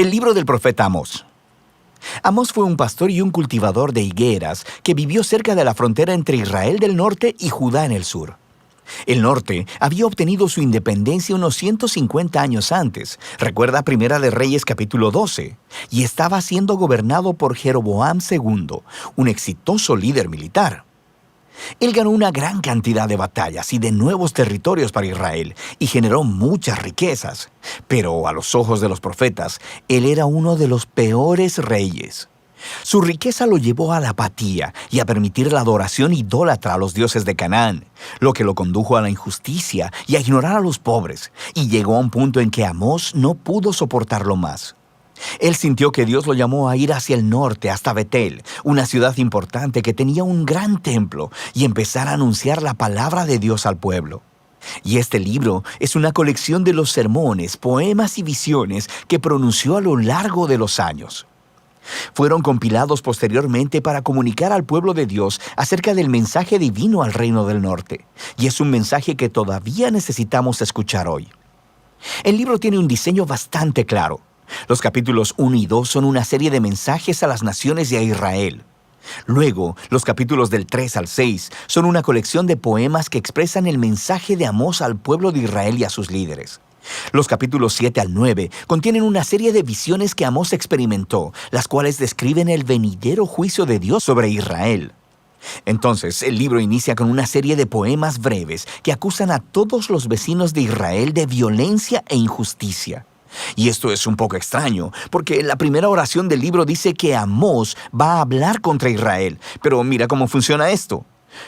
El libro del profeta Amós. Amós fue un pastor y un cultivador de higueras que vivió cerca de la frontera entre Israel del norte y Judá en el sur. El norte había obtenido su independencia unos 150 años antes, recuerda Primera de Reyes capítulo 12, y estaba siendo gobernado por Jeroboam II, un exitoso líder militar. Él ganó una gran cantidad de batallas y de nuevos territorios para Israel y generó muchas riquezas. Pero a los ojos de los profetas, él era uno de los peores reyes. Su riqueza lo llevó a la apatía y a permitir la adoración idólatra a los dioses de Canaán, lo que lo condujo a la injusticia y a ignorar a los pobres, y llegó a un punto en que Amós no pudo soportarlo más. Él sintió que Dios lo llamó a ir hacia el norte, hasta Betel, una ciudad importante que tenía un gran templo, y empezar a anunciar la palabra de Dios al pueblo. Y este libro es una colección de los sermones, poemas y visiones que pronunció a lo largo de los años. Fueron compilados posteriormente para comunicar al pueblo de Dios acerca del mensaje divino al reino del norte, y es un mensaje que todavía necesitamos escuchar hoy. El libro tiene un diseño bastante claro. Los capítulos 1 y 2 son una serie de mensajes a las naciones y a Israel. Luego, los capítulos del 3 al 6 son una colección de poemas que expresan el mensaje de Amós al pueblo de Israel y a sus líderes. Los capítulos 7 al 9 contienen una serie de visiones que Amós experimentó, las cuales describen el venidero juicio de Dios sobre Israel. Entonces, el libro inicia con una serie de poemas breves que acusan a todos los vecinos de Israel de violencia e injusticia. Y esto es un poco extraño, porque la primera oración del libro dice que Amós va a hablar contra Israel. Pero mira cómo funciona esto.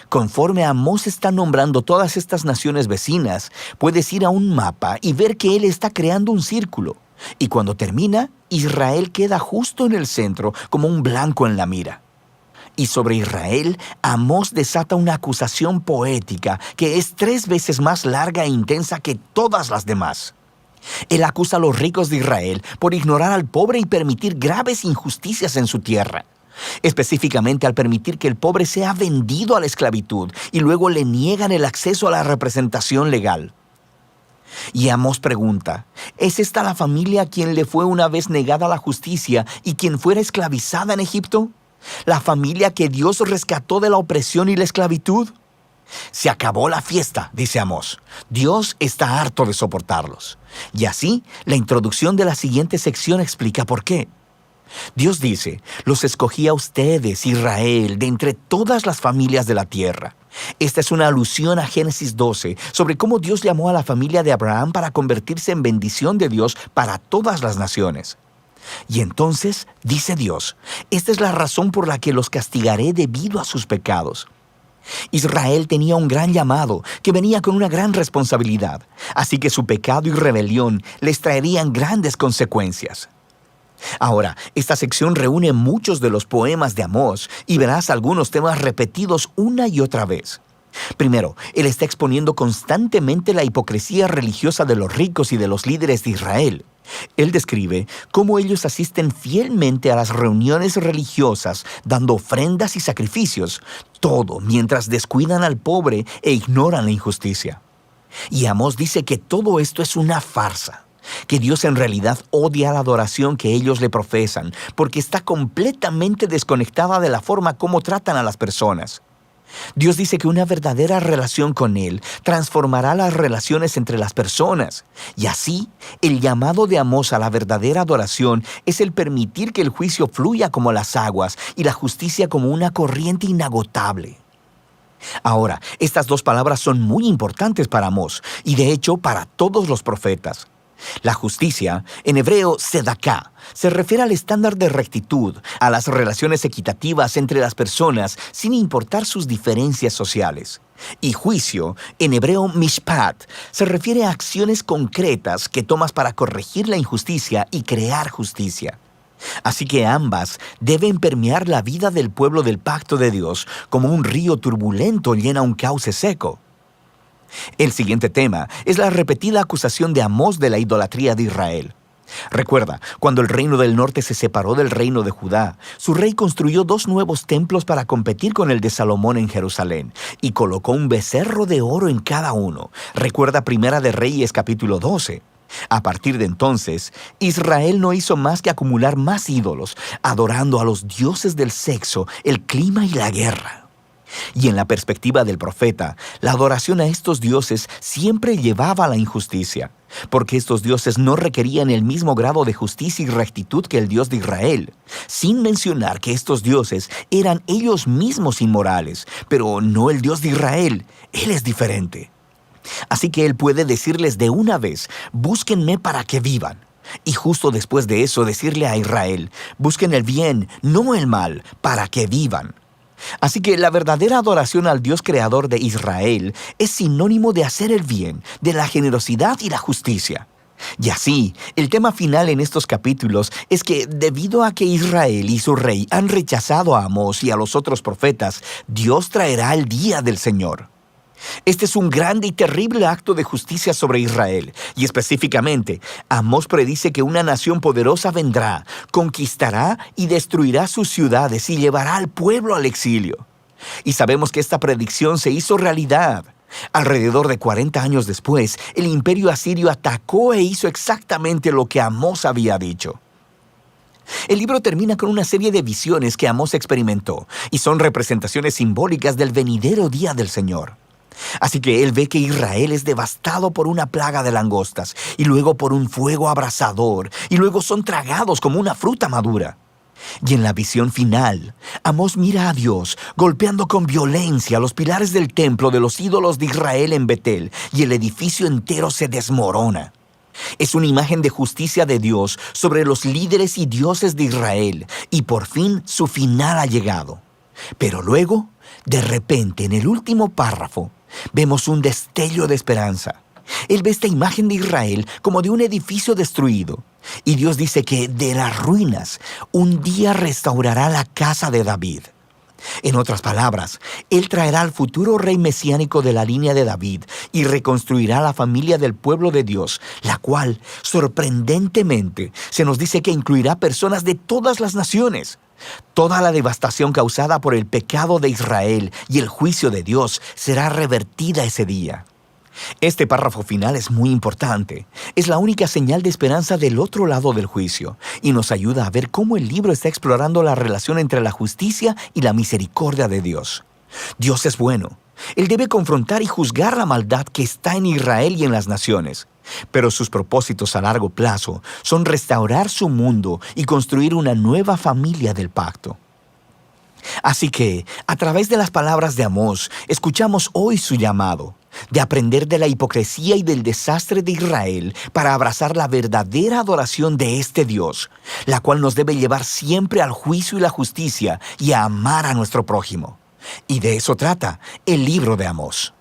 Conforme Amós está nombrando todas estas naciones vecinas, puedes ir a un mapa y ver que él está creando un círculo. Y cuando termina, Israel queda justo en el centro, como un blanco en la mira. Y sobre Israel, Amós desata una acusación poética que es 3 veces más larga e intensa que todas las demás. Él acusa a los ricos de Israel por ignorar al pobre y permitir graves injusticias en su tierra. Específicamente al permitir que el pobre sea vendido a la esclavitud y luego le niegan el acceso a la representación legal. Y Amós pregunta, ¿es esta la familia a quien le fue una vez negada la justicia y quien fuera esclavizada en Egipto? ¿La familia que Dios rescató de la opresión y la esclavitud? Se acabó la fiesta, dice Amós. Dios está harto de soportarlos. Y así, la introducción de la siguiente sección explica por qué. Dios dice, los escogí a ustedes, Israel, de entre todas las familias de la tierra. Esta es una alusión a Génesis 12, sobre cómo Dios llamó a la familia de Abraham para convertirse en bendición de Dios para todas las naciones. Y entonces, dice Dios, esta es la razón por la que los castigaré debido a sus pecados. Israel tenía un gran llamado que venía con una gran responsabilidad, así que su pecado y rebelión les traerían grandes consecuencias. Ahora, esta sección reúne muchos de los poemas de Amós y verás algunos temas repetidos una y otra vez. Primero, él está exponiendo constantemente la hipocresía religiosa de los ricos y de los líderes de Israel. Él describe cómo ellos asisten fielmente a las reuniones religiosas, dando ofrendas y sacrificios, todo mientras descuidan al pobre e ignoran la injusticia. Y Amós dice que todo esto es una farsa, que Dios en realidad odia la adoración que ellos le profesan, porque está completamente desconectada de la forma como tratan a las personas. Dios dice que una verdadera relación con Él transformará las relaciones entre las personas. Y así, el llamado de Amós a la verdadera adoración es el permitir que el juicio fluya como las aguas y la justicia como una corriente inagotable. Ahora, estas 2 palabras son muy importantes para Amós y de hecho para todos los profetas. La justicia, en hebreo sedaká, se refiere al estándar de rectitud, a las relaciones equitativas entre las personas sin importar sus diferencias sociales. Y juicio, en hebreo mishpat, se refiere a acciones concretas que tomas para corregir la injusticia y crear justicia. Así que ambas deben permear la vida del pueblo del pacto de Dios como un río turbulento llena un cauce seco. El siguiente tema es la repetida acusación de Amós de la idolatría de Israel. Recuerda, cuando el reino del norte se separó del reino de Judá, su rey construyó 2 nuevos templos para competir con el de Salomón en Jerusalén y colocó un becerro de oro en cada uno. Recuerda Primera de Reyes capítulo 12. A partir de entonces, Israel no hizo más que acumular más ídolos, adorando a los dioses del sexo, el clima y la guerra. Y en la perspectiva del profeta, la adoración a estos dioses siempre llevaba a la injusticia, porque estos dioses no requerían el mismo grado de justicia y rectitud que el Dios de Israel, sin mencionar que estos dioses eran ellos mismos inmorales, pero no el Dios de Israel. Él es diferente. Así que Él puede decirles de una vez, búsquenme para que vivan. Y justo después de eso decirle a Israel, busquen el bien, no el mal, para que vivan. Así que la verdadera adoración al Dios creador de Israel es sinónimo de hacer el bien, de la generosidad y la justicia. Y así, el tema final en estos capítulos es que debido a que Israel y su rey han rechazado a Amós y a los otros profetas, Dios traerá el día del Señor. Este es un grande y terrible acto de justicia sobre Israel, y específicamente, Amós predice que una nación poderosa vendrá, conquistará y destruirá sus ciudades y llevará al pueblo al exilio. Y sabemos que esta predicción se hizo realidad. Alrededor de 40 años después, el imperio asirio atacó e hizo exactamente lo que Amós había dicho. El libro termina con una serie de visiones que Amós experimentó, y son representaciones simbólicas del venidero día del Señor. Así que él ve que Israel es devastado por una plaga de langostas, y luego por un fuego abrasador, y luego son tragados como una fruta madura. Y en la visión final, Amós mira a Dios golpeando con violencia los pilares del templo de los ídolos de Israel en Betel, y el edificio entero se desmorona. Es una imagen de justicia de Dios sobre los líderes y dioses de Israel, y por fin su final ha llegado. Pero luego, de repente, en el último párrafo, vemos un destello de esperanza. Él ve esta imagen de Israel como de un edificio destruido. Y Dios dice que de las ruinas un día restaurará la casa de David. En otras palabras, Él traerá al futuro rey mesiánico de la línea de David y reconstruirá la familia del pueblo de Dios, la cual, sorprendentemente, se nos dice que incluirá personas de todas las naciones. Toda la devastación causada por el pecado de Israel y el juicio de Dios será revertida ese día. Este párrafo final es muy importante. Es la única señal de esperanza del otro lado del juicio y nos ayuda a ver cómo el libro está explorando la relación entre la justicia y la misericordia de Dios. Dios es bueno. Él debe confrontar y juzgar la maldad que está en Israel y en las naciones. Pero sus propósitos a largo plazo son restaurar su mundo y construir una nueva familia del pacto. Así que, a través de las palabras de Amós, escuchamos hoy su llamado de aprender de la hipocresía y del desastre de Israel para abrazar la verdadera adoración de este Dios, la cual nos debe llevar siempre al juicio y la justicia y a amar a nuestro prójimo. Y de eso trata el libro de Amós.